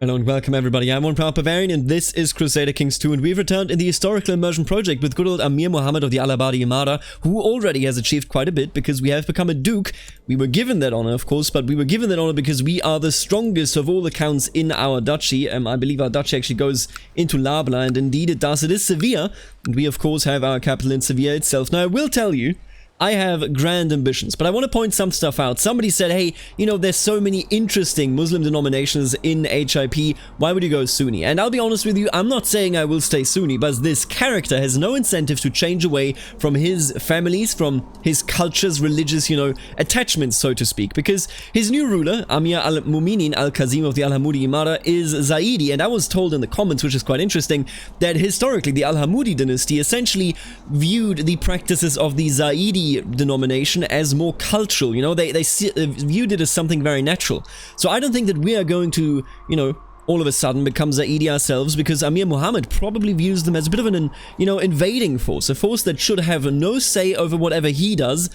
Hello and welcome everybody, I'm one proud Bavarian and this is Crusader Kings 2 and we've returned in the historical immersion project with good old Amir Muhammad of the Al-Abadi Imara, who already has achieved quite a bit because we have become a duke. We were given that honor of course, but we were given that honor because we are the strongest of all the counts in our duchy. I believe our duchy actually goes into Labla, and indeed it does, it is Sevilla, and we of course have our capital in Sevilla itself. Now I will tell you, I have grand ambitions, but I want to point some stuff out. Somebody said, hey, you know, there's so many interesting Muslim denominations in HIP, why would you go Sunni? And I'll be honest with you, I'm not saying I will stay Sunni, but this character has no incentive to change away from his families, from his culture's religious, you know, attachments, so to speak, because his new ruler, Amir al-Muminin al-Kazim of the Al-Hamudi Imara, is Zaidi, and I was told in the comments, which is quite interesting, that historically the Al-Hamudi dynasty essentially viewed the practices of the Zaidi denomination as more cultural, you know, they viewed it as something very natural. So I don't think that we are going to, you know, all of a sudden become Zaidi ourselves, because Amir Muhammad probably views them as a bit of an, you know, invading force, a force that should have no say over whatever he does.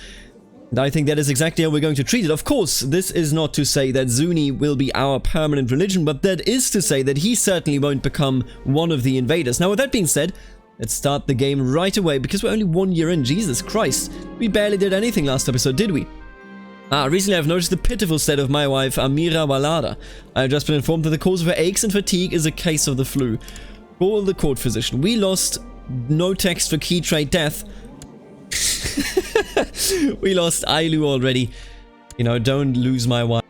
And I think that is exactly how we're going to treat it. Of course, this is not to say that Sunni will be our permanent religion, but that is to say that he certainly won't become one of the invaders. Now with that being said, let's start the game right away, because we're only 1 year in. Jesus Christ, we barely did anything last episode, did we? Recently I've noticed the pitiful state of my wife, Amira Walada. I have just been informed that the cause of her aches and fatigue is a case of the flu. Call the court physician. We lost no text for key trait death. We lost Ailu already. You know, don't lose my wife.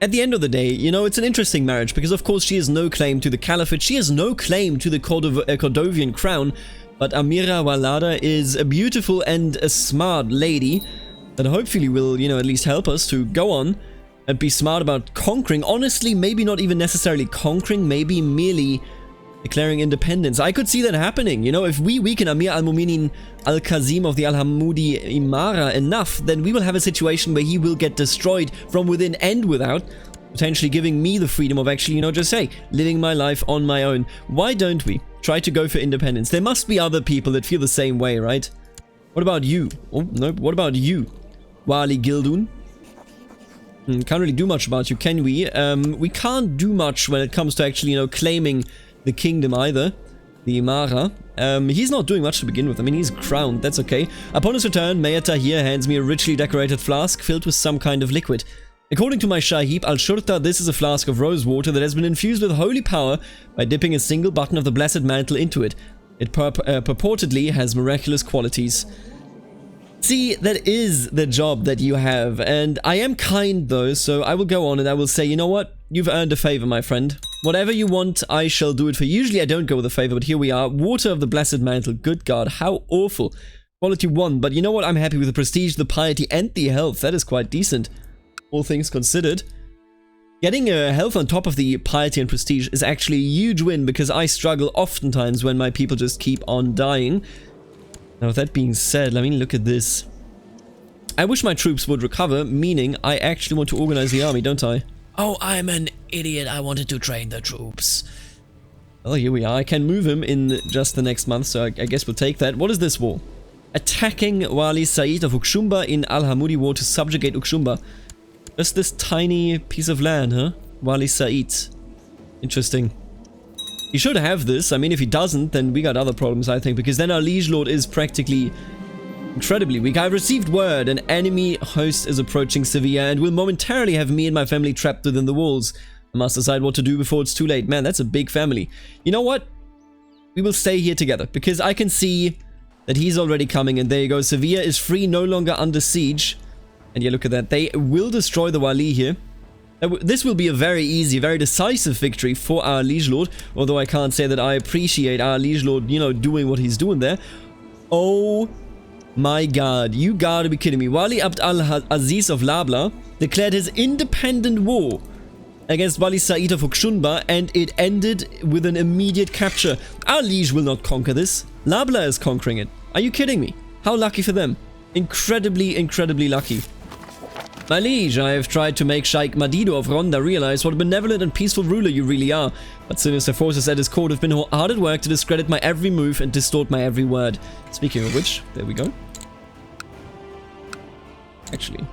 At the end of the day, you know, it's an interesting marriage, because of course she has no claim to the caliphate, she has no claim to the Cordovian crown, but Amira Walada is a beautiful and a smart lady that hopefully will, you know, at least help us to go on and be smart about conquering. Honestly, maybe not even necessarily conquering, maybe merely declaring independence. I could see that happening, you know, if we weaken Amir al-Muminin al-Kazim of the Al-Hamudi Imara enough, then we will have a situation where he will get destroyed from within and without, potentially giving me the freedom of actually, you know, just say, living my life on my own. Why don't we try to go for independence? There must be other people that feel the same way, right? What about you? Oh, no, what about you? Wali Gildun? Can't really do much about you, can we? We can't do much when it comes to actually, you know, claiming the kingdom either, the Imara. He's not doing much to begin with. I mean, he's crowned, that's okay. Upon his return, Mayor Tahir hands me a richly decorated flask filled with some kind of liquid. According to my Shahib al-Shurta, this is a flask of rose water that has been infused with holy power by dipping a single button of the blessed mantle into it. It purportedly has miraculous qualities. See, that is the job that you have, and I am kind though, so I will go on and I will say, you know what? You've earned a favor, my friend. Whatever you want, I shall do it for you. Usually I don't go with a favor, but here we are. Water of the Blessed Mantle. Good God, how awful. Quality 1, but you know what? I'm happy with the prestige, the piety, and the health. That is quite decent, all things considered. Getting health on top of the piety and prestige is actually a huge win, because I struggle oftentimes when my people just keep on dying. Now, with that being said, let me look at this. I wish my troops would recover, meaning I actually want to organize the army, don't I? Oh, I'm an idiot. I wanted to train the troops. Well, here we are. I can move him in just the next month, so I guess we'll take that. What is this war? Attacking Wali Said of Uqshumba in Al-Hamudi War to subjugate Uqshumba. Just this tiny piece of land, huh? Wali Said. Interesting. He should have this. I mean, if he doesn't, then we got other problems, I think, because then our liege lord is practically incredibly weak. I've received word an enemy host is approaching Sevilla and will momentarily have me and my family trapped within the walls. I must decide what to do before it's too late. Man, that's a big family. You know what? We will stay here together, because I can see that he's already coming, and there you go. Sevilla is free, no longer under siege. And yeah, look at that. They will destroy the Wali here. This will be a very easy, very decisive victory for our liege lord, although I can't say that I appreciate our liege lord, you know, doing what he's doing there. Oh my god, you gotta be kidding me. Wali Abd al-Aziz of Labla declared his independent war against Wali Said of Uqshumba, and it ended with an immediate capture. Our liege will not conquer this. Labla is conquering it. Are you kidding me? How lucky for them. Incredibly, incredibly lucky. My liege, I have tried to make Sheikh Madido of Ronda realize what a benevolent and peaceful ruler you really are, but sinister forces at his court have been hard at work to discredit my every move and distort my every word. Speaking of which, there we go. Actually.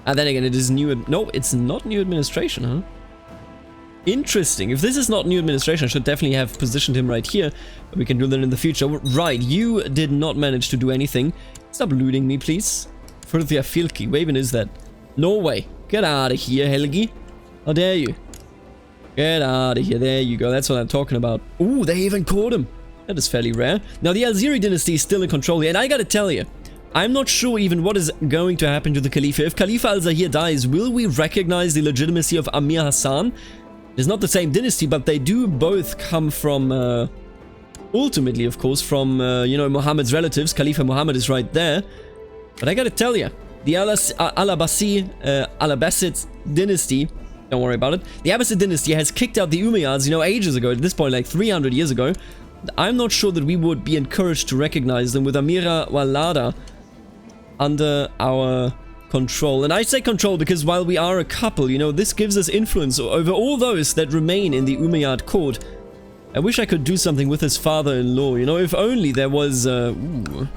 Then again, it is new... No, it's not new administration, huh? Interesting. If this is not new administration, I should definitely have positioned him right here. But we can do that in the future. Right, you did not manage to do anything. Stop looting me, please. Further Filki. Where even is that? Norway. Get out of here, Helgi. How dare you? Get out of here. There you go. That's what I'm talking about. Ooh, they even caught him. That is fairly rare. Now, the Alziri dynasty is still in control here. And I gotta tell you, I'm not sure even what is going to happen to the Khalifa. If Khalifa al-Zahir dies, will we recognize the legitimacy of Amir Hassan? It's not the same dynasty, but they do both come from, ultimately, of course, from, you know, Muhammad's relatives. Khalifa Muhammad is right there. But I gotta tell you, the Al-Abbasid dynasty, don't worry about it. The Abbasid dynasty has kicked out the Umayyads, you know, ages ago. At this point, like 300 years ago. I'm not sure that we would be encouraged to recognize them with Amira Walada under our control. And I say control because while we are a couple, you know, this gives us influence over all those that remain in the Umayyad court. I wish I could do something with his father-in-law, you know, if only there was, ooh.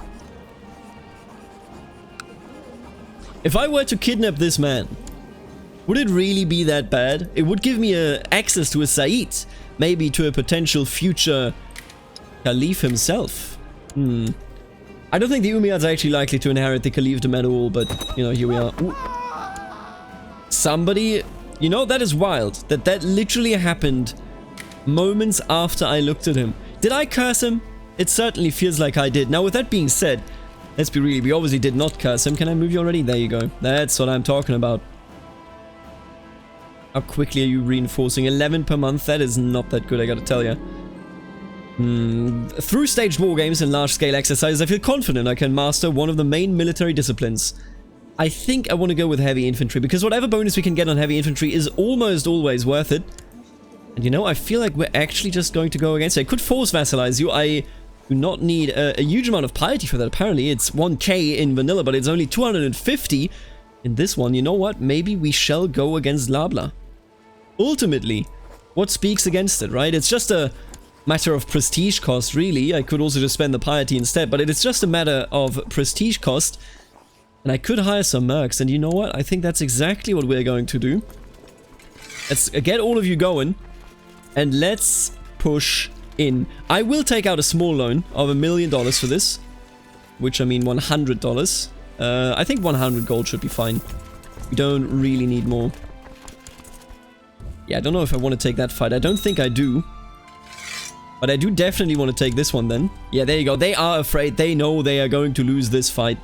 If I were to kidnap this man, would it really be that bad? It would give me access to a Said, maybe to a potential future Caliph himself. I don't think the Umayyads are actually likely to inherit the Caliphdom at all, but, you know, here we are. Ooh. Somebody... You know, that is wild. That literally happened moments after I looked at him. Did I curse him? It certainly feels like I did. Now, with that being said, let's be real. We obviously did not curse him. Can I move you already? There you go. That's what I'm talking about. How quickly are you reinforcing? 11 per month? That is not that good, I gotta tell you. Through staged war games and large-scale exercises, I feel confident I can master one of the main military disciplines. I think I want to go with heavy infantry, because whatever bonus we can get on heavy infantry is almost always worth it. And you know, I feel like we're actually just going to go against it. I could force vassalize you. I do not need a huge amount of piety for that. Apparently, it's 1k in vanilla, but it's only 250 in this one. You know what? Maybe we shall go against Labla. Ultimately, what speaks against it, right? It's just a matter of prestige cost, really. I could also just spend the piety instead, but it's just a matter of prestige cost. And I could hire some mercs, and you know what? I think that's exactly what we're going to do. Let's get all of you going, and let's push in. I will take out a small loan of $1 million for this, which I mean $100. I think 100 gold should be fine. We don't really need more. Yeah, I don't know if I want to take that fight. I don't think I do. But I do definitely want to take this one then. Yeah, there you go. They are afraid. They know they are going to lose this fight.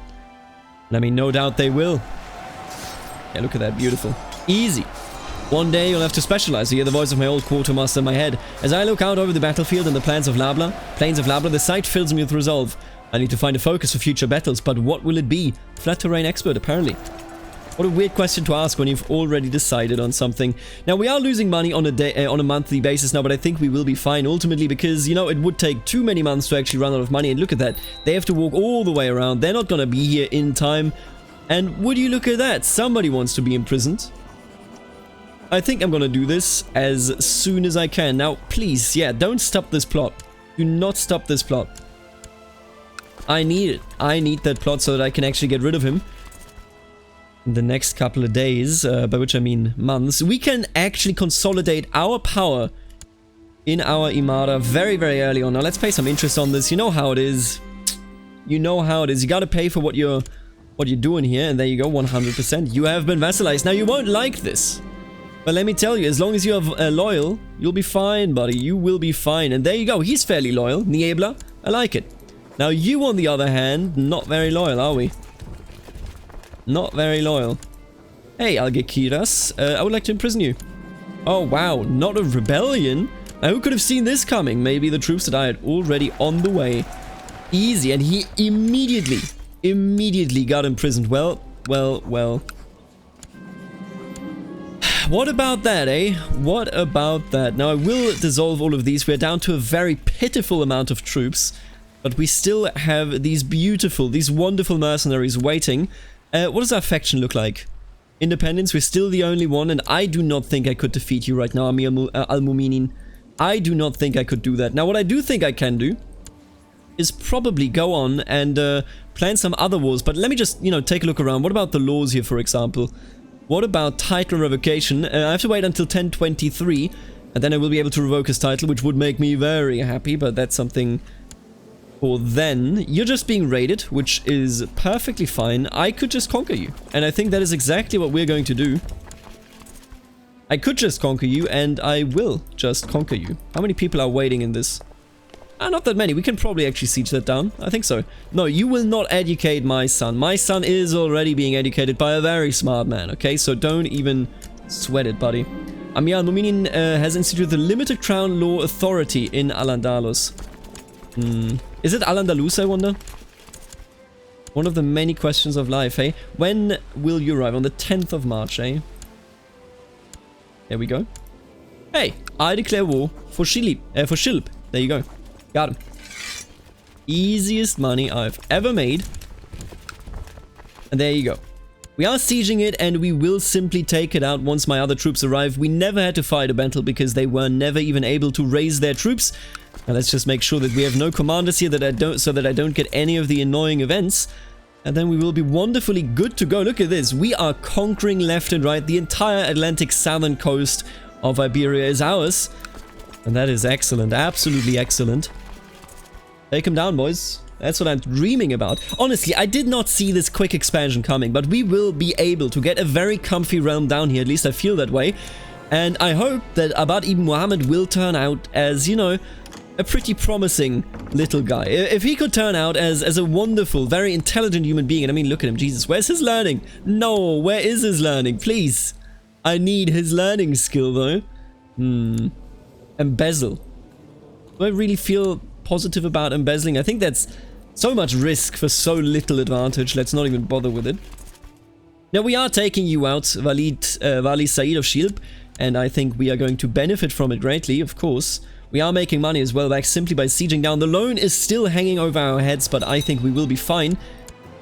And I mean, no doubt they will. Yeah, look at that. Beautiful. Easy. One day you'll have to specialize. You hear the voice of my old quartermaster in my head. As I look out over the battlefield and the plains of Labla, the sight fills me with resolve. I need to find a focus for future battles, but what will it be? Flat terrain expert, apparently. What a weird question to ask when you've already decided on something. Now, we are losing money on a monthly basis now, but I think we will be fine ultimately because, you know, it would take too many months to actually run out of money. And look at that. They have to walk all the way around. They're not going to be here in time. And would you look at that? Somebody wants to be imprisoned. I think I'm going to do this as soon as I can. Now, please, yeah, don't stop this plot. Do not stop this plot. I need it. I need that plot so that I can actually get rid of him. In the next couple of days, by which I mean months, we can actually consolidate our power in our Imara very, very early on. Now, let's pay some interest on this. You know how it is. You know how it is. You gotta pay for what you're doing here. And there you go, 100%. You have been vassalized. Now, you won't like this. But let me tell you, as long as you are loyal, you'll be fine, buddy. You will be fine. And there you go. He's fairly loyal. Niebla. I like it. Now, you, on the other hand, not very loyal, are we? Not very loyal. Hey, Algekiras. I would like to imprison you. Oh, wow. Not a rebellion? Now, who could have seen this coming? Maybe the troops that I had already on the way. Easy. And he immediately got imprisoned. Well. What about that, eh? What about that? Now, I will dissolve all of these. We're down to a very pitiful amount of troops. But we still have these beautiful, these wonderful mercenaries waiting. What does our faction look like? Independence, we're still the only one, and I do not think I could defeat you right now, Amir al-Muminin. I do not think I could do that. Now, what I do think I can do is probably go on and plan some other wars, but let me just, you know, take a look around. What about the laws here, for example? What about title revocation? I have to wait until 1023. And then I will be able to revoke his title, which would make me very happy, but that's something for then. You're just being raided, which is perfectly fine. I could just conquer you. And I think that is exactly what we're going to do. I could just conquer you, and I will just conquer you. How many people are waiting in this? Not that many. We can probably actually siege that down. I think so. No, you will not educate my son. My son is already being educated by a very smart man, okay? So don't even sweat it, buddy. Amir al-Mu'minin has instituted the limited crown law authority in Al-Andalus. Is it Al-Andalus, I wonder? One of the many questions of life, eh? When will you arrive? On the 10th of March, eh? There we go. Hey, I declare war for Shilp. There you go. Got him. Easiest money I've ever made. And there you go. We are sieging it, and we will simply take it out once my other troops arrive. We never had to fight a battle because they were never even able to raise their troops. Now let's just make sure that we have no commanders here so that I don't get any of the annoying events. And then we will be wonderfully good to go. Look at this. We are conquering left and right. The entire Atlantic southern coast of Iberia is ours. And that is excellent. Absolutely excellent. Take them down, boys. That's what I'm dreaming about. Honestly, I did not see this quick expansion coming, but we will be able to get a very comfy realm down here. At least I feel that way. And I hope that Abad ibn Muhammad will turn out as, you know, a pretty promising little guy. If he could turn out as a wonderful, very intelligent human being, and I mean, look at him, Jesus, where's his learning? No, where is his learning? Please. I need his learning skill, though. Embezzle. Do I really feel positive about embezzling? I think that's so much risk for so little advantage. Let's not even bother with it. Now, we are taking you out, Wali Said of Shilp, and I think we are going to benefit from it greatly, of course. We are making money as well back simply by sieging down. The loan is still hanging over our heads, but I think we will be fine.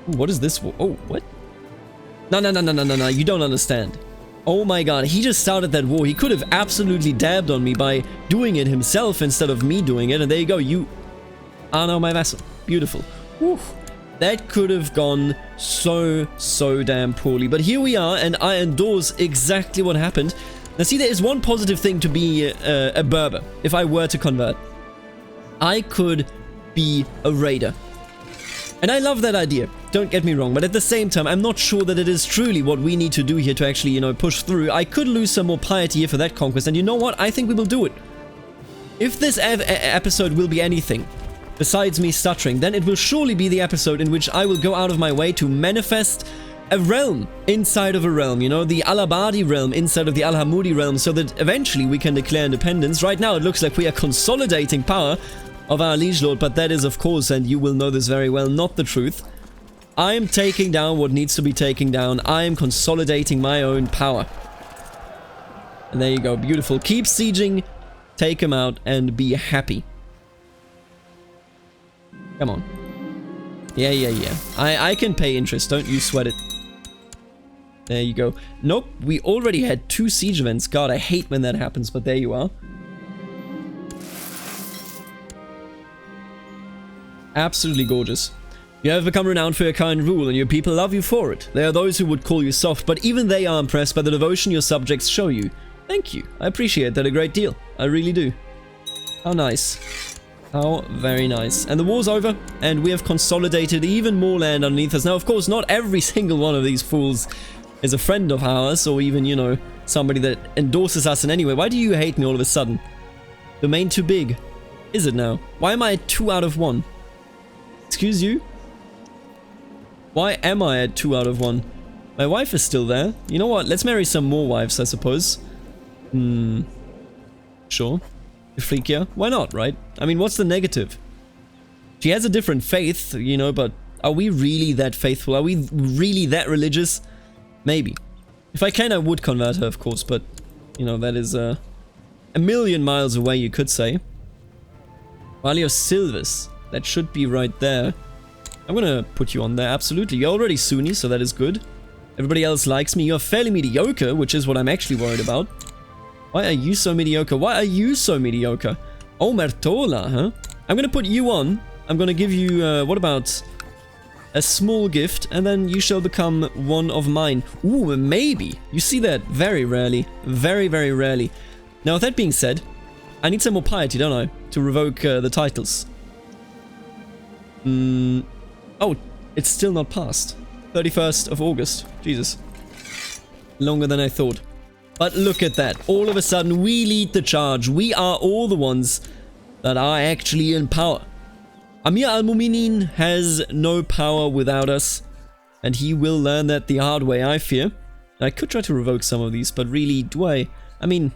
Ooh, what is this? Oh, what? No, you don't understand. Oh my god, he just started that war. He could have absolutely dabbed on me by doing it himself instead of me doing it. And there you go, you are now my vassal. Beautiful. Whew. That could have gone so damn poorly. But here we are, and I endorse exactly what happened. Now see, there is one positive thing to be a Berber, if I were to convert. I could be a raider. And I love that idea, don't get me wrong, but at the same time, I'm not sure that it is truly what we need to do here to actually, you know, push through. I could lose some more piety here for that conquest, and you know what? I think we will do it. If this episode will be anything besides me stuttering, then it will surely be the episode in which I will go out of my way to manifest a realm inside of a realm, you know, the Al-Abadi realm inside of the Al-Hamudi realm, so that eventually we can declare independence. Right now, it looks like we are consolidating power of our liege lord, but that is, of course, and you will know this very well, not the truth. I am taking down what needs to be taken down. I am consolidating my own power. And there you go, beautiful. Keep sieging, take him out, and be happy. Come on. Yeah. I can pay interest, don't you sweat it. There you go. Nope, we already had 2 siege events. God, I hate when that happens, but there you are. Absolutely gorgeous. You have become renowned for your kind rule, and your people love you for it. There are those who would call you soft, but even they are impressed by the devotion your subjects show you. Thank you. I appreciate that a great deal. I really do. How nice. How very nice. And the war's over, and we have consolidated even more land underneath us. Now, of course, not every single one of these fools is a friend of ours, or even, you know, somebody that endorses us in any way. Why do you hate me all of a sudden? Domain too big. Is it now? Why am I at 2 out of 1? Excuse you? Why am I at 2 out of 1? My wife is still there. You know what? Let's marry some more wives, I suppose. Sure. Ifriqiya? Why not, right? I mean, what's the negative? She has a different faith, you know, but are we really that faithful? Are we really that religious? Maybe. If I can, I would convert her, of course, but, you know, that is a million miles away, you could say. Valio Silvis. That should be right there. I'm gonna put you on there, absolutely. You're already Sunni, so that is good. Everybody else likes me. You're fairly mediocre, which is what I'm actually worried about. Why are you so mediocre? Why are you so mediocre? Oh, Mertola, huh? I'm gonna put you on. I'm gonna give you, what about a small gift, and then you shall become one of mine. Ooh, maybe. You see that very rarely. Very, very rarely. Now, with that being said, I need some more piety, don't I? To revoke the titles. Oh, it's still not passed. 31st of August. Jesus. Longer than I thought. But look at that. All of a sudden, we lead the charge. We are all the ones that are actually in power. Amir al-Mu'minin has no power without us. And he will learn that the hard way, I fear. I could try to revoke some of these, but really, do I? I mean,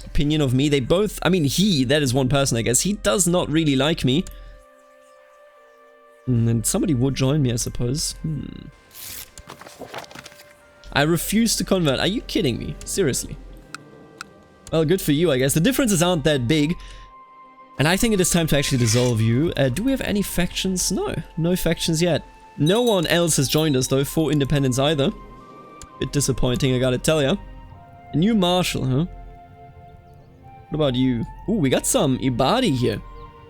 opinion of me, they both, I mean, that is one person, I guess. He does not really like me. And somebody would join me, I suppose. I refuse to convert. Are you kidding me? Seriously. Well, good for you, I guess. The differences aren't that big. And I think it is time to actually dissolve you. Do we have any factions? No. No factions yet. No one else has joined us, though, for independence either. Bit disappointing, I gotta tell ya. A new marshal, huh? What about you? Ooh, we got some Ibadi here.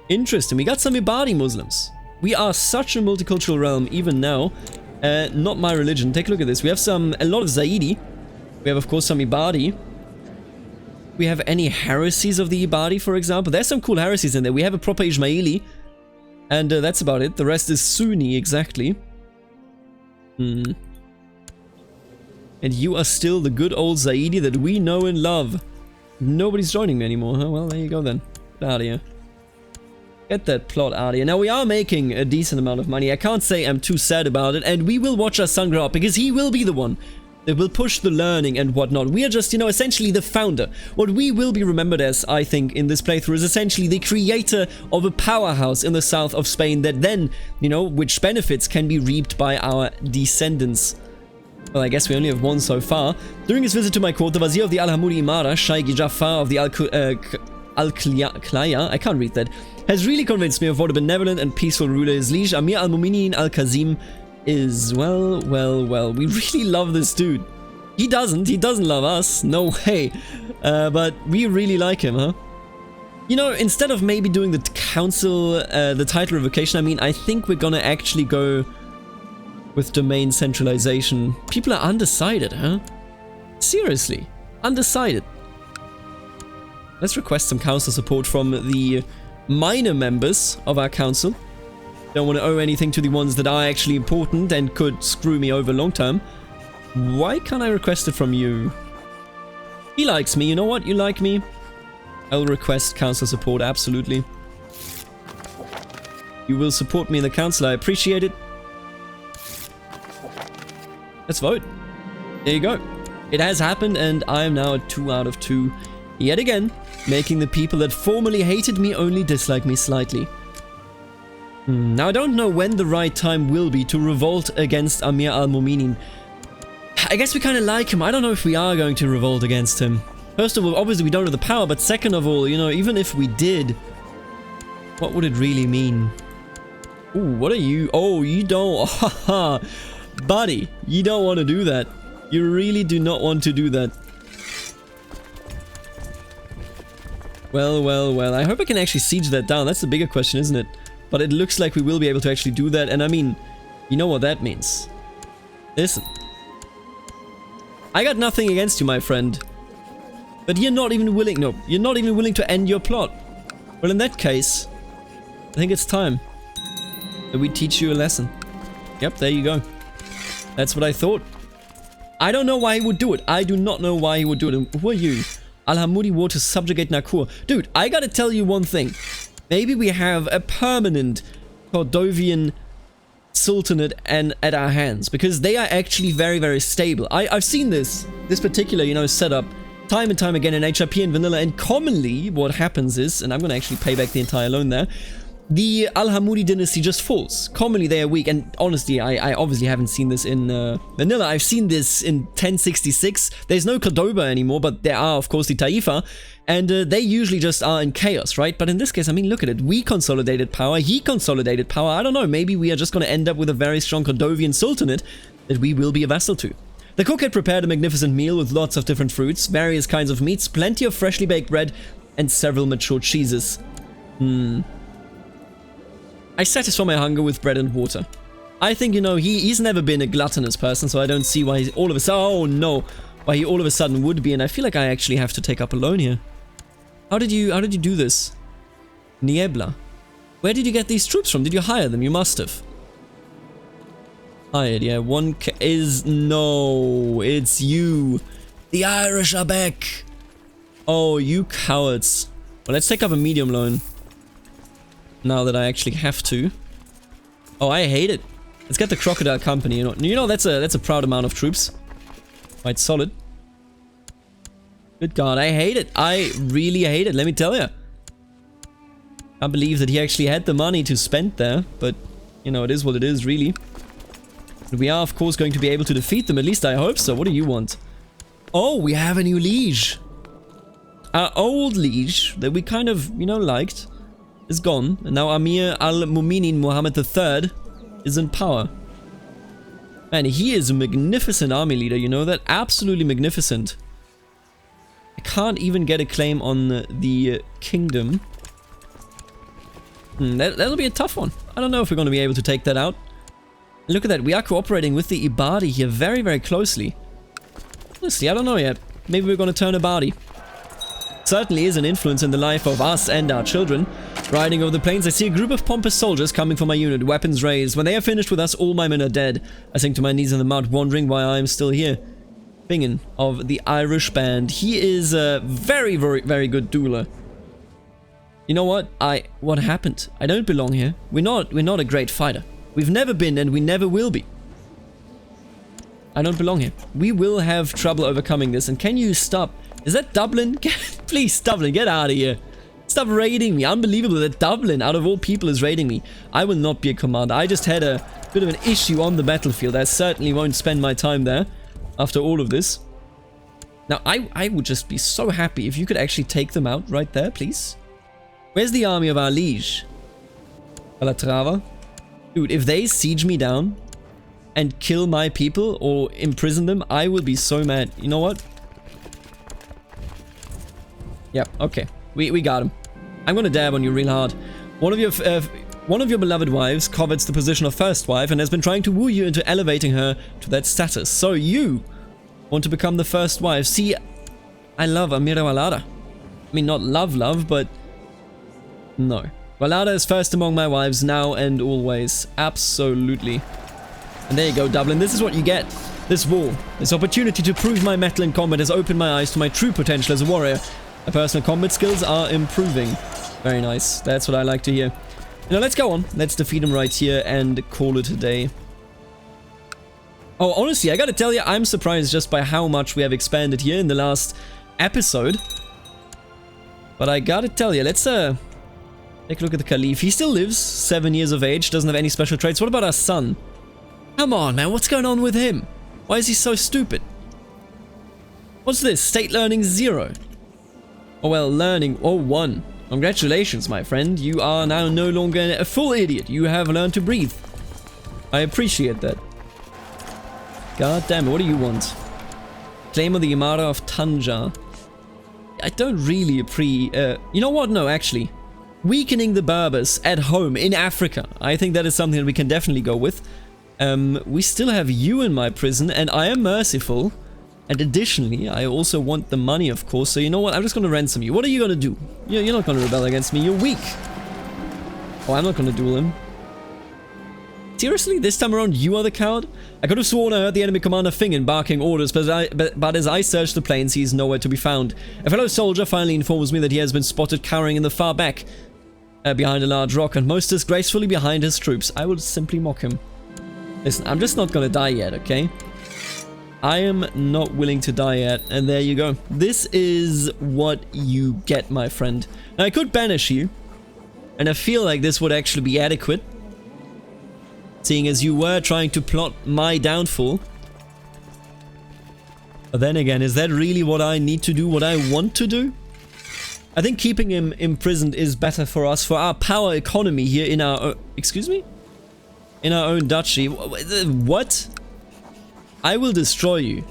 Interesting, we got some Ibadi Muslims. We are such a multicultural realm, even now. Not my religion. Take a look at this. We have a lot of Zaidi. We have, of course, some Ibadi. We have any heresies of the Ibadi, for example? There's some cool heresies in there. We have a proper Ismaili. And that's about it. The rest is Sunni, exactly. And you are still the good old Zaidi that we know and love. Nobody's joining me anymore, huh? Well, there you go then. Get out of here. Get that plot out of here. Now, we are making a decent amount of money. I can't say I'm too sad about it. And we will watch our son grow up, because he will be the one that will push the learning and whatnot. We are just, you know, essentially the founder. What we will be remembered as, I think, in this playthrough is essentially the creator of a powerhouse in the south of Spain that then, you know, which benefits can be reaped by our descendants. Well, I guess we only have one so far. During his visit to my court, the Vizier of the Al-Hamudi Imara, Shaykh Jafar of the Al-Klaya, I can't read that, has really convinced me of what a benevolent and peaceful ruler his liege Amir al-Mu'minin al-Kazim is. Well, we really love this dude. He doesn't love us, no way, but we really like him, huh? You know, instead of maybe doing the council, the title revocation, I mean, I think we're gonna actually go with domain centralization. People are undecided, huh? Seriously, undecided. Let's request some council support from the minor members of our council. Don't want to owe anything to the ones that are actually important and could screw me over long term. Why can't I request it from you? He likes me, you know what? You like me? I'll request council support, absolutely. You will support me in the council, I appreciate it. Let's vote. There you go. It has happened, and I am now at 2 out of 2. Yet again, making the people that formerly hated me only dislike me slightly. Now, I don't know when the right time will be to revolt against Amir al-Mu'minin. I guess we kind of like him. I don't know if we are going to revolt against him. First of all, obviously we don't have the power, but second of all, you know, even if we did, what would it really mean? Ooh, what are you? Oh, you don't... Haha, buddy, you don't want to do that. You really do not want to do that. Well, I hope I can actually siege that down. That's the bigger question, isn't it? But it looks like we will be able to actually do that, and I mean, you know what that means. Listen. I got nothing against you, my friend. But you're not even willing, no, you're not even willing to end your plot. Well, in that case, I think it's time that we teach you a lesson. Yep, there you go. That's what I thought. I don't know why he would do it. I do not know why he would do it. And who are you? Al-Hamudi war to subjugate Nakur. Dude, I gotta tell you one thing. Maybe we have a permanent Cordovian Sultanate at our hands, because they are actually very, very stable. I've seen this particular, you know, setup time and time again in HIP and vanilla, and commonly what happens is, and I'm gonna actually pay back the entire loan there, the Al-Hamudi dynasty just falls. Commonly they are weak, and honestly, I obviously haven't seen this in vanilla. I've seen this in 1066. There's no Cordoba anymore, but there are, of course, the Taifa, and they usually just are in chaos, right? But in this case, I mean, look at it. We consolidated power, he consolidated power. I don't know, maybe we are just going to end up with a very strong Cordovian Sultanate that we will be a vassal to. The cook had prepared a magnificent meal with lots of different fruits, various kinds of meats, plenty of freshly baked bread, and several mature cheeses. I satisfy my hunger with bread and water. I think, you know, he's never been a gluttonous person, so I don't see why all of a sudden... Oh, no. why he all of a sudden would be, and I feel like I actually have to take up a loan here. How did you do this? Niebla. Where did you get these troops from? Did you hire them? You must have. Hired, yeah. No, it's you. The Irish are back. Oh, you cowards. Well, let's take up a medium loan. Now that I actually have to. Oh, I hate it. Let's get the Crocodile Company. You know that's a proud amount of troops. Quite solid. Good God, I hate it. I really hate it, let me tell you. Can't believe that he actually had the money to spend there, but, you know, it is what it is, really. But we are, of course, going to be able to defeat them, at least I hope so. What do you want? Oh, we have a new liege. Our old liege, that we kind of, you know, liked, is gone. And now Amir al-Mu'minin Muhammad III is in power. Man, he is a magnificent army leader, you know that? Absolutely magnificent. I can't even get a claim on the kingdom. That'll be a tough one. I don't know if we're going to be able to take that out. Look at that, we are cooperating with the Ibadi here very, very closely. Honestly, I don't know yet. Maybe we're going to turn Ibadi. Certainly is an influence in the life of us and our children. Riding over the plains, I see a group of pompous soldiers coming for my unit, weapons raised. When they are finished with us, all my men are dead. I sink to my knees in the mud, wondering why I am still here. Bingen of the Irish band. He is a very, very, very good dueler. You know what? What happened? I don't belong here. We're not a great fighter. We've never been and we never will be. I don't belong here. We will have trouble overcoming this. And can you stop? Is that Dublin? Please, Dublin, get out of here. Stop raiding me. Unbelievable that Dublin, out of all people, is raiding me. I will not be a commander. I just had a bit of an issue on the battlefield. I certainly won't spend my time there after all of this. Now, I would just be so happy if you could actually take them out right there, please. Where's the army of our liege? Calatrava? Dude, if they siege me down and kill my people or imprison them, I will be so mad. You know what? Yeah, okay. We got him. I'm gonna dab on you real hard. One of your beloved wives covets the position of first wife and has been trying to woo you into elevating her to that status. So you want to become the first wife. See, I love Amira Walada. I mean, not love, but no. Walada is first among my wives now and always. Absolutely. And there you go, Dublin. This is what you get. This war, this opportunity to prove my mettle in combat has opened my eyes to my true potential as a warrior. My personal combat skills are improving. Very nice. That's what I like to hear. Now let's go on. Let's defeat him right here and call it a day. Oh, honestly, I gotta tell you, I'm surprised just by how much we have expanded here in the last episode. But I gotta tell you, let's take a look at the Caliph. He still lives, 7 years of age, doesn't have any special traits. What about our son? Come on, man, what's going on with him? Why is he so stupid? What's this? State learning 0. Oh well, learning 1. Congratulations, my friend. You are now no longer a full idiot. You have learned to breathe. I appreciate that. God damn it, what do you want? Claim of the Imara of Tanja. I don't really you know what? No, actually. Weakening the Berbers at home in Africa. I think that is something that we can definitely go with. We still have you in my prison, and I am merciful. And additionally, I also want the money, of course. So you know what? I'm just going to ransom you. What are you going to do? You're not going to rebel against me. You're weak. Oh, I'm not going to duel him. Seriously? This time around, you are the coward? I could have sworn I heard the enemy commander Fingen barking orders, but as I search the plains, he is nowhere to be found. A fellow soldier finally informs me that he has been spotted cowering in the far back, behind a large rock, and most disgracefully behind his troops. I will simply mock him. Listen, I'm just not going to die yet, okay? I am not willing to die yet, and there you go. This is what you get, my friend. Now, I could banish you, and I feel like this would actually be adequate, seeing as you were trying to plot my downfall. But then again, is that really what I need to do, what I want to do? I think keeping him imprisoned is better for us, for our power economy here in our... excuse me? In our own duchy. What? I will destroy you.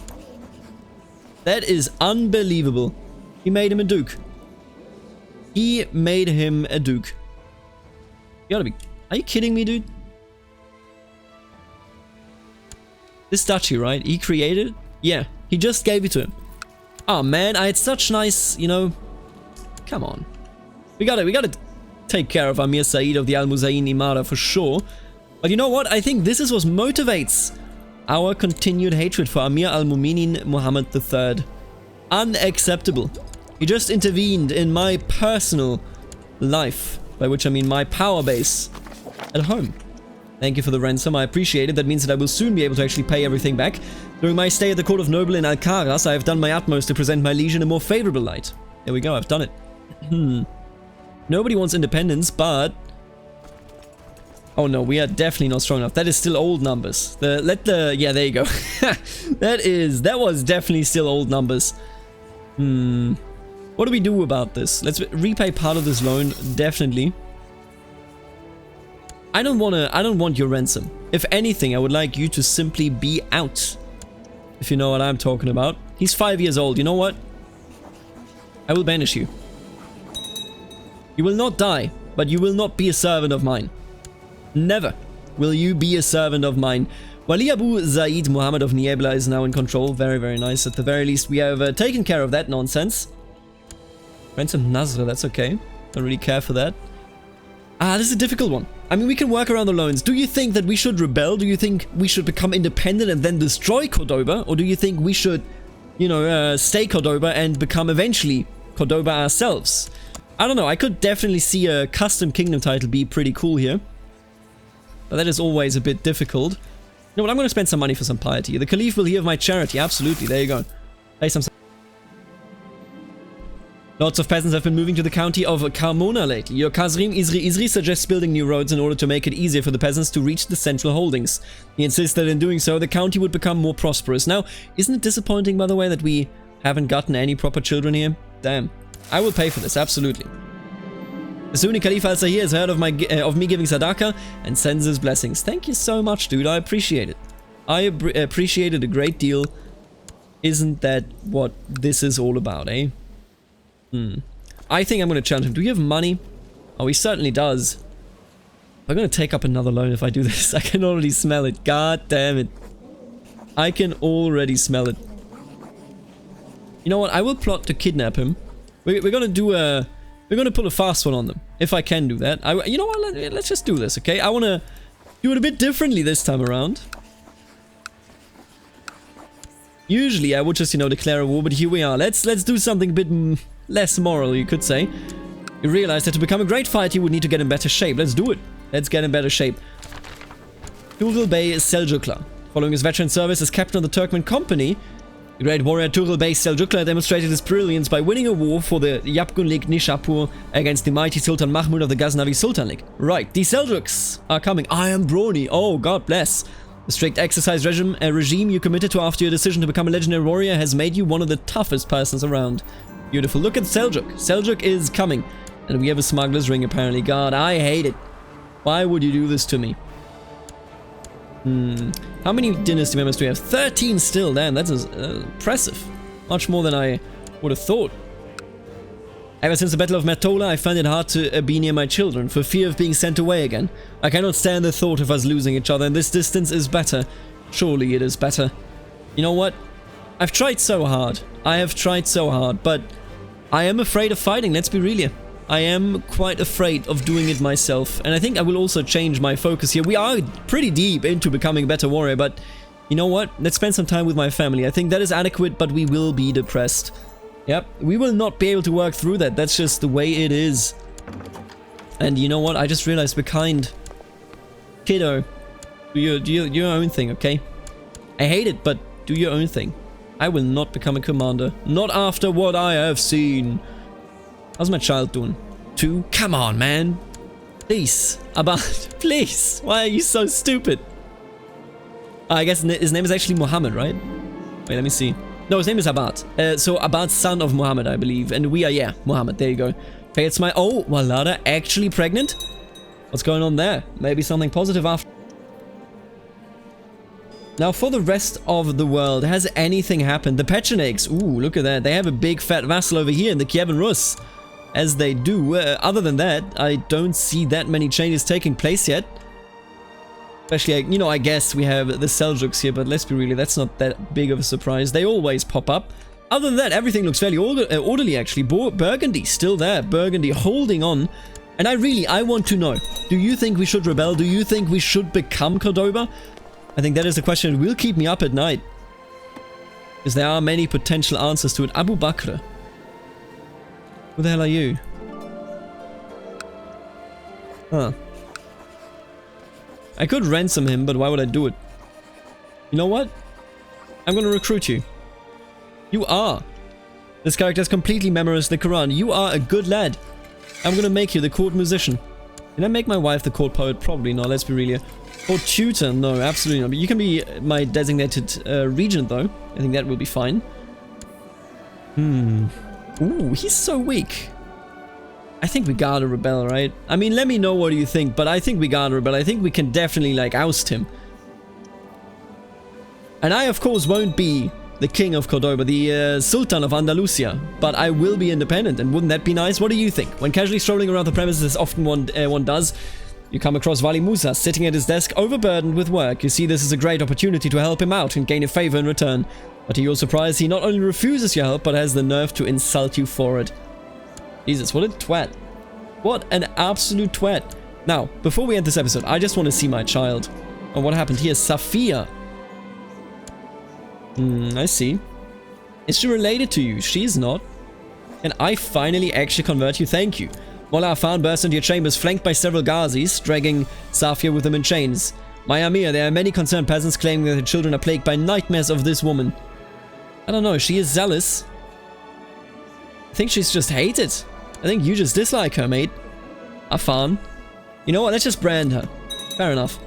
That is unbelievable. He made him a duke. He made him a duke. You gotta be... Are you kidding me, dude? This duchy, right? He created it? Yeah. He just gave it to him. Oh man, I had such nice, you know... Come on. We gotta take care of Amir Said of the Al Muzayn Imara for sure. But you know what? I think this is what motivates our continued hatred for Amir al-Mu'minin Muhammad III. Unacceptable. He just intervened in my personal life. By which I mean my power base at home. Thank you for the ransom, I appreciate it. That means that I will soon be able to actually pay everything back. During my stay at the Court of Noble in Alcaraz, I have done my utmost to present my liege in a more favorable light. There we go, I've done it. Nobody wants independence, but... Oh no, we are definitely not strong enough. That is still old numbers. Yeah, there you go. That was definitely still old numbers. What do we do about this? Let's repay part of this loan, definitely. I don't want your ransom. If anything, I would like you to simply be out. If you know what I'm talking about. He's 5 years old, you know what? I will banish you. You will not die, but you will not be a servant of mine. Never will you be a servant of mine. Wali Abu Zaid Muhammad of Niebla is now in control. Very, very nice. At the very least, we have taken care of that nonsense. Ransom Nazra, that's okay. Don't really care for that. This is a difficult one. I mean, we can work around the loans. Do you think that we should rebel? Do you think we should become independent and then destroy Cordoba? Or do you think we should, you know, stay Cordoba and become eventually Cordoba ourselves? I don't know. I could definitely see a custom kingdom title be pretty cool here. But that is always a bit difficult. You know what? I'm going to spend some money for some piety. The Caliph will hear of my charity. Absolutely. There you go. Pay some... Lots of peasants have been moving to the county of Carmona lately. Your Kazrim Izri suggests building new roads in order to make it easier for the peasants to reach the central holdings. He insists that in doing so, the county would become more prosperous. Now, isn't it disappointing, by the way, that we haven't gotten any proper children here? Damn. I will pay for this, absolutely. The Sunni Caliph al-Sahir has heard of me giving Sadaqah and sends his blessings. Thank you so much, dude. I appreciate it. I appreciate it a great deal. Isn't that what this is all about, eh? I think I'm going to challenge him. Do you have money? Oh, he certainly does. I'm going to take up another loan if I do this. I can already smell it. God damn it. I can already smell it. You know what? I will plot to kidnap him. We're going to do a... We're going to pull a fast one on them. If I can do that. You know what? Let's just do this, okay? I want to do it a bit differently this time around. Usually I would just, you know, declare a war, but here we are. Let's do something a bit less moral, you could say. You realize that to become a great fighter, you would need to get in better shape. Let's do it. Let's get in better shape. Tughil Bey Seljukla. Following his veteran service as captain of the Turkmen Company, the great warrior Tughil Bey Seljukla demonstrated his brilliance by winning a war for the Yapgunlik Nishapur against the mighty Sultan Mahmud of the Ghaznavi Sultanate. Right, the Seljuks are coming. I am Brony. Oh, God bless. The strict exercise regime you committed to after your decision to become a legendary warrior has made you one of the toughest persons around. Beautiful. Look at Seljuk. Seljuk is coming. And we have a smuggler's ring apparently. God, I hate it. Why would you do this to me? How many dynasty members do we have? 13 still. Damn, that's impressive. Much more than I would have thought. Ever since the Battle of Matola, I find it hard to be near my children, for fear of being sent away again. I cannot stand the thought of us losing each other, and this distance is better. Surely it is better. You know what? I've tried so hard. I have tried so hard, but I am afraid of fighting, let's be real here. I am quite afraid of doing it myself, and I think I will also change my focus here. We are pretty deep into becoming a better warrior, but you know what? Let's spend some time with my family. I think that is adequate, but we will be depressed. Yep, we will not be able to work through that. That's just the way it is. And you know what? I just realized we're kind. Kiddo, do your own thing, okay? I hate it, but do your own thing. I will not become a commander. Not after what I have seen. How's my child doing? 2? Come on, man. Please. Abad, please. Why are you so stupid? I guess his name is actually Muhammad, right? Wait, let me see. No, his name is Abad. So Abad's son of Muhammad, I believe. And we are, yeah, Muhammad. There you go. Okay, it's my... Oh, Walada actually pregnant? What's going on there? Maybe something positive after... Now, for the rest of the world, has anything happened? The Pechenegs, ooh, look at that. They have a big fat vassal over here in the Kievan Rus. As they do. Other than that, I don't see that many changes taking place yet. Especially, you know, I guess we have the Seljuks here, but let's be real, that's not that big of a surprise. They always pop up. Other than that, everything looks fairly orderly, actually. Burgundy, still there. Burgundy holding on. And I want to know, do you think we should rebel? Do you think we should become Cordoba? I think that is the question that will keep me up at night. Because there are many potential answers to it. Abu Bakr. Who the hell are you? Huh. I could ransom him, but why would I do it? You know what? I'm gonna recruit you. You are. This character has completely memorized the Quran. You are a good lad. I'm gonna make you the court musician. Can I make my wife the court poet? Probably not, let's be real here. Court tutor? No, absolutely not. But you can be my designated regent, though. I think that will be fine. Ooh, he's so weak. I think we gotta rebel, right? I mean, let me know what you think, but I think we gotta rebel. I think we can definitely, like, oust him. And I, of course, won't be the king of Cordoba, the Sultan of Andalusia, but I will be independent, and wouldn't that be nice? What do you think? When casually strolling around the premises, as often one does, you come across Wali Musa sitting at his desk, overburdened with work. You see this is a great opportunity to help him out and gain a favor in return. But to your surprise, he not only refuses your help, but has the nerve to insult you for it. Jesus, what a twat. What an absolute twat. Now, before we end this episode, I just want to see my child. Oh, what happened here? Safia. I see. Is she related to you? She's not. Can I finally actually convert you? Thank you. Mullah Afan burst into your chambers, flanked by several Ghazis, dragging Safia with them in chains. My Amir, there are many concerned peasants claiming that their children are plagued by nightmares of this woman. I don't know, she is zealous. I think she's just hated. I think you just dislike her, mate. Afan. You know what, let's just brand her. Fair enough.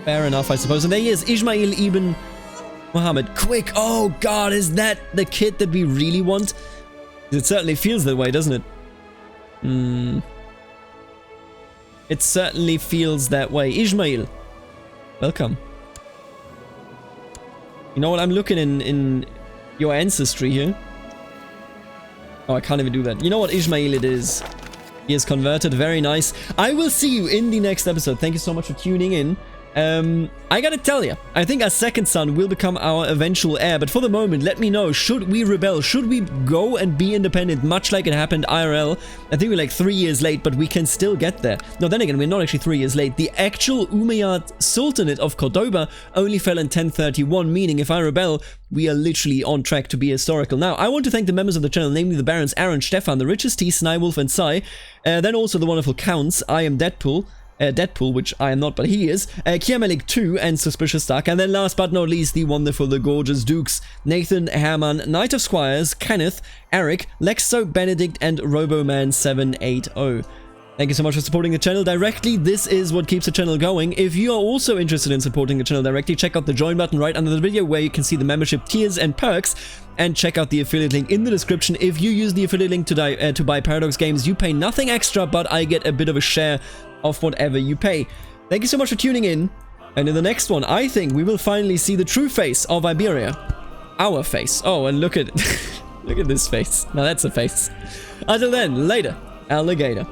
Fair enough, I suppose. And there he is, Ismail ibn Muhammad. Quick! Oh god, is that the kid that we really want? It certainly feels that way, doesn't it? It certainly feels that way. Ismail, welcome. You know what? I'm looking in your ancestry here. Oh, I can't even do that. You know what? Ismail it is. He is converted. Very nice. I will see you in the next episode. Thank you so much for tuning in. I gotta tell you, I think our second son will become our eventual heir, but for the moment, let me know, should we rebel? Should we go and be independent, much like it happened IRL? I think we're like 3 years late, but we can still get there. No, then again, we're not actually 3 years late. The actual Umayyad Sultanate of Cordoba only fell in 1031, meaning if I rebel, we are literally on track to be historical. Now, I want to thank the members of the channel, namely the Barons Aaron, Stefan, the Richest T, Snywolf, and Sai. Then also the wonderful Counts, I am Deadpool, which I am not, but he is, Kiamelik 2, and Suspicious Duck, and then last but not least, the wonderful, the gorgeous Dukes, Nathan, Herman, Knight of Squires, Kenneth, Eric, Lexo, Benedict, and Roboman780. Thank you so much for supporting the channel directly. This is what keeps the channel going. If you are also interested in supporting the channel directly, check out the join button right under the video where you can see the membership tiers and perks, and check out the affiliate link in the description. If you use the affiliate link to buy Paradox games, you pay nothing extra, but I get a bit of a share of whatever you pay. Thank you so much for tuning in, and in the next one, I think we will finally see the true face of Iberia. Our face. Oh, and look at look at this face. Now that's a face. Until then, later, alligator.